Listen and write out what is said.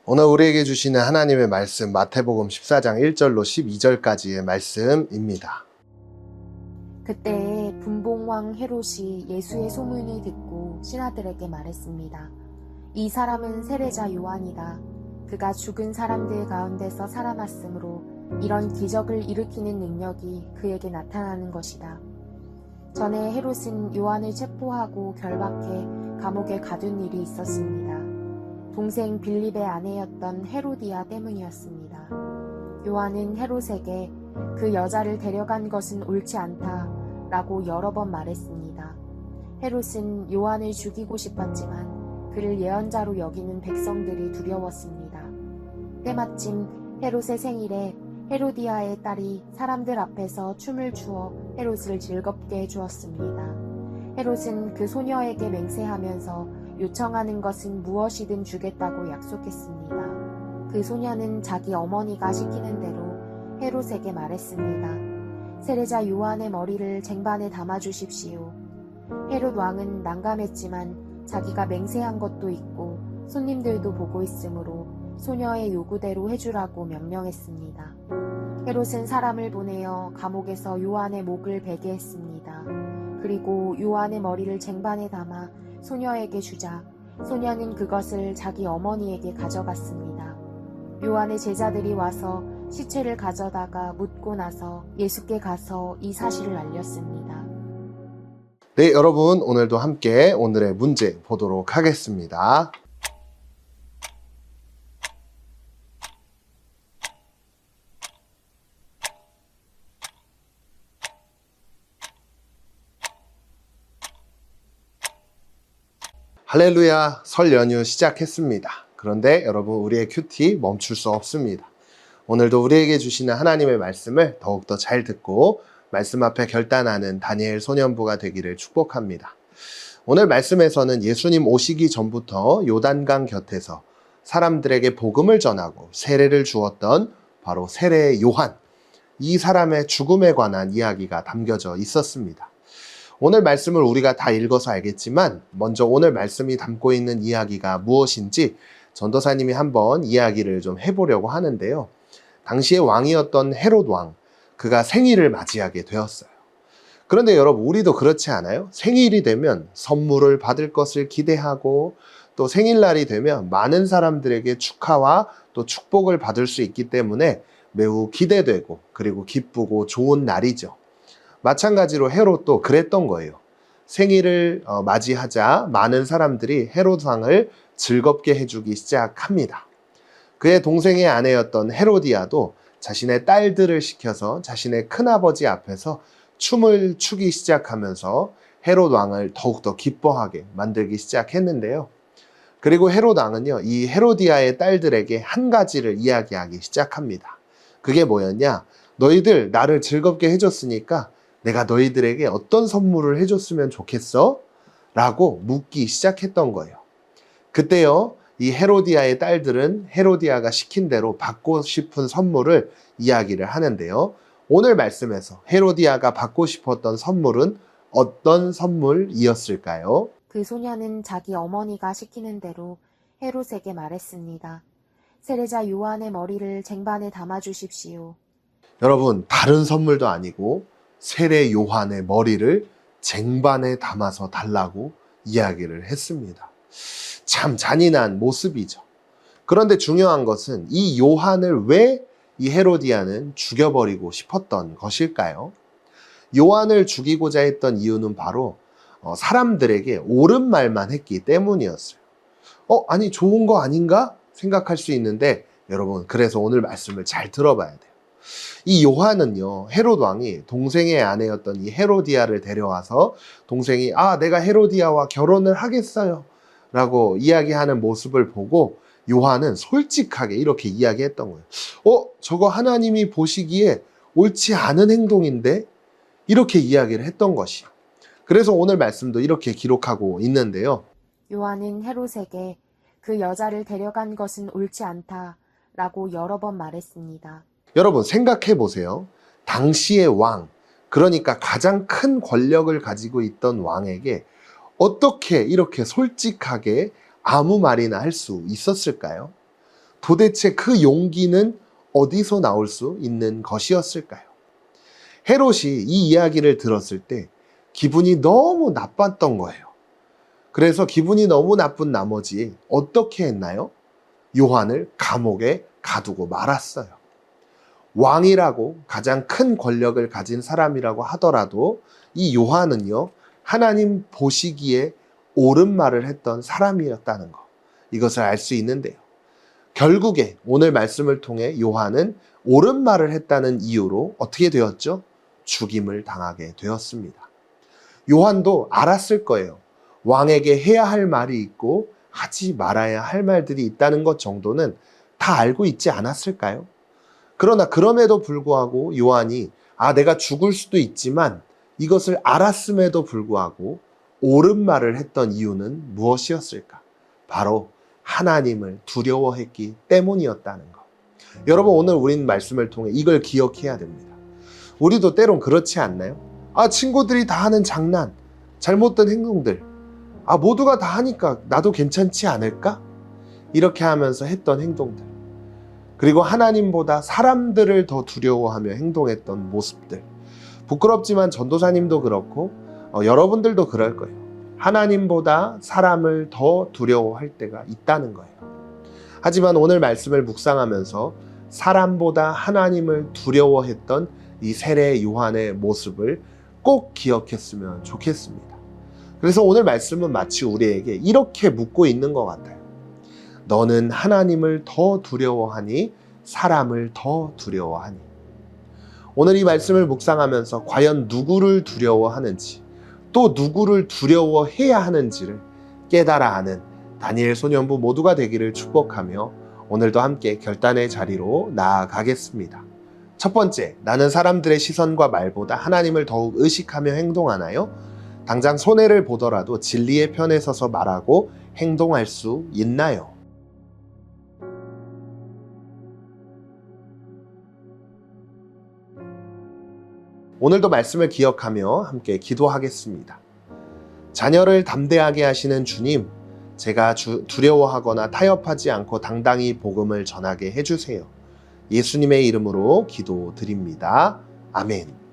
오늘 우리에게 주시는 하나님의 말씀 마태복음 14장 1절로 12절까지의 말씀입니다. 그때에 분봉왕 헤롯이 예수의 소문을 듣고 신하들에게 말했습니다. 이 사람은 세례자 요한이다. 그가 죽은 사람들 가운데서 살아났으므로 이런 기적을 일으키는 능력이 그에게 나타나는 것이다. 전에 헤롯은 요한을 체포하고 결박해 감옥에 가둔 일이 있었습니다. 동생 빌립의 아내였던 헤로디아 때문이었습니다. 요한은 헤롯에게 그 여자를 데려간 것은 옳지 않다라고 여러 번 말했습니다. 헤롯은 요한을 죽이고 싶었지만 그를 예언자로 여기는 백성들이 두려웠습니다. 때마침 헤롯의 생일에 헤로디아의 딸이 사람들 앞에서 춤을 추어 헤롯을 즐겁게 해주었습니다. 헤롯은 그 소녀에게 맹세하면서 요청하는 것은 무엇이든 주겠다고 약속했습니다. 그 소녀는 자기 어머니가 시키는 대로 헤롯에게 말했습니다. 세례자 요한의 머리를 쟁반에 담아주십시오. 헤롯 왕은 난감했지만 자기가 맹세한 것도 있고 손님들도 보고 있으므로 소녀의 요구대로 해주라고 명령했습니다. 헤롯은 사람을 보내어 감옥에서 요한의 목을 베게 했습니다. 그리고 요한의 머리를 쟁반에 담아 소녀에게 주자 소녀는 그것을 자기 어머니에게 가져갔습니다. 요한의 제자들이 와서 시체를 가져다가 묻고 나서 예수께 가서 이 사실을 알렸습니다. 네, 여러분 오늘도 함께 오늘의 문제 보도록 하겠습니다. 할렐루야, 설 연휴 시작했습니다. 그런데 여러분 우리의 큐티 멈출 수 없습니다. 오늘도 우리에게 주시는 하나님의 말씀을 더욱더 잘 듣고 말씀 앞에 결단하는 다니엘 소년부가 되기를 축복합니다. 오늘 말씀에서는 예수님 오시기 전부터 요단강 곁에서 사람들에게 복음을 전하고 세례를 주었던 바로 세례 요한, 이 사람의 죽음에 관한 이야기가 담겨져 있었습니다. 오늘 말씀을 우리가 다 읽어서 알겠지만 먼저 오늘 말씀이 담고 있는 이야기가 무엇인지 전도사님이 한번 이야기를 좀 해보려고 하는데요. 당시의 왕이었던 헤롯 왕, 그가 생일을 맞이하게 되었어요. 그런데 여러분 우리도 그렇지 않아요? 생일이 되면 선물을 받을 것을 기대하고 또 생일날이 되면 많은 사람들에게 축하와 또 축복을 받을 수 있기 때문에 매우 기대되고 그리고 기쁘고 좋은 날이죠. 마찬가지로 헤롯도 그랬던 거예요. 생일을 맞이하자 많은 사람들이 헤롯 왕을 즐겁게 해주기 시작합니다. 그의 동생의 아내였던 헤로디아도 자신의 딸들을 시켜서 자신의 큰아버지 앞에서 춤을 추기 시작하면서 헤롯 왕을 더욱더 기뻐하게 만들기 시작했는데요. 그리고 헤롯 왕은요, 이 헤로디아의 딸들에게 한 가지를 이야기하기 시작합니다. 그게 뭐였냐? 너희들 나를 즐겁게 해줬으니까 내가 너희들에게 어떤 선물을 해줬으면 좋겠어? 라고 묻기 시작했던 거예요. 그때요, 이 헤로디아의 딸들은 헤로디아가 시킨 대로 받고 싶은 선물을 이야기를 하는데요. 오늘 말씀에서 헤로디아가 받고 싶었던 선물은 어떤 선물이었을까요? 그 소녀는 자기 어머니가 시키는 대로 헤롯에게 말했습니다. 세례자 요한의 머리를 쟁반에 담아주십시오. 여러분, 다른 선물도 아니고 세례 요한의 머리를 쟁반에 담아서 달라고 이야기를 했습니다. 참 잔인한 모습이죠. 그런데 중요한 것은 이 요한을 왜 이 헤로디아는 죽여버리고 싶었던 것일까요? 요한을 죽이고자 했던 이유는 바로 사람들에게 옳은 말만 했기 때문이었어요. 아니 좋은 거 아닌가? 생각할 수 있는데 여러분 그래서 오늘 말씀을 잘 들어봐야 돼요. 이 요한은요, 헤롯 왕이 동생의 아내였던 이 헤로디아를 데려와서 동생이 내가 헤로디아와 결혼을 하겠어요 라고 이야기하는 모습을 보고 요한은 솔직하게 이렇게 이야기했던 거예요. 저거 하나님이 보시기에 옳지 않은 행동인데? 이렇게 이야기를 했던 것이요. 그래서 오늘 말씀도 이렇게 기록하고 있는데요. 요한은 헤롯에게 그 여자를 데려간 것은 옳지 않다라고 여러 번 말했습니다. 여러분 생각해 보세요. 당시의 왕, 그러니까 가장 큰 권력을 가지고 있던 왕에게 어떻게 이렇게 솔직하게 아무 말이나 할 수 있었을까요? 도대체 그 용기는 어디서 나올 수 있는 것이었을까요? 헤롯이 이 이야기를 들었을 때 기분이 너무 나빴던 거예요. 그래서 기분이 너무 나쁜 나머지 어떻게 했나요? 요한을 감옥에 가두고 말았어요. 왕이라고 가장 큰 권력을 가진 사람이라고 하더라도 이 요한은요, 하나님 보시기에 옳은 말을 했던 사람이었다는 거, 이것을 알 수 있는데요. 결국에 오늘 말씀을 통해 요한은 옳은 말을 했다는 이유로 어떻게 되었죠? 죽임을 당하게 되었습니다. 요한도 알았을 거예요. 왕에게 해야 할 말이 있고 하지 말아야 할 말들이 있다는 것 정도는 다 알고 있지 않았을까요? 그러나 그럼에도 불구하고 요한이 내가 죽을 수도 있지만 이것을 알았음에도 불구하고 옳은 말을 했던 이유는 무엇이었을까? 바로 하나님을 두려워했기 때문이었다는 것. 여러분, 오늘 우리는 말씀을 통해 이걸 기억해야 됩니다. 우리도 때론 그렇지 않나요? 친구들이 다 하는 장난, 잘못된 행동들, 모두가 다 하니까 나도 괜찮지 않을까? 이렇게 하면서 했던 행동들. 그리고 하나님보다 사람들을 더 두려워하며 행동했던 모습들. 부끄럽지만 전도사님도 그렇고 여러분들도 그럴 거예요. 하나님보다 사람을 더 두려워할 때가 있다는 거예요. 하지만 오늘 말씀을 묵상하면서 사람보다 하나님을 두려워했던 이 세례 요한의 모습을 꼭 기억했으면 좋겠습니다. 그래서 오늘 말씀은 마치 우리에게 이렇게 묻고 있는 것 같아요. 너는 하나님을 더 두려워하니 사람을 더 두려워하니? 오늘 이 말씀을 묵상하면서 과연 누구를 두려워하는지, 또 누구를 두려워해야 하는지를 깨달아 아는 다니엘 소년부 모두가 되기를 축복하며 오늘도 함께 결단의 자리로 나아가겠습니다. 첫 번째, 나는 사람들의 시선과 말보다 하나님을 더욱 의식하며 행동하나요? 당장 손해를 보더라도 진리의 편에 서서 말하고 행동할 수 있나요? 오늘도 말씀을 기억하며 함께 기도하겠습니다. 자녀를 담대하게 하시는 주님, 제가 두려워하거나 타협하지 않고 당당히 복음을 전하게 해주세요. 예수님의 이름으로 기도드립니다. 아멘.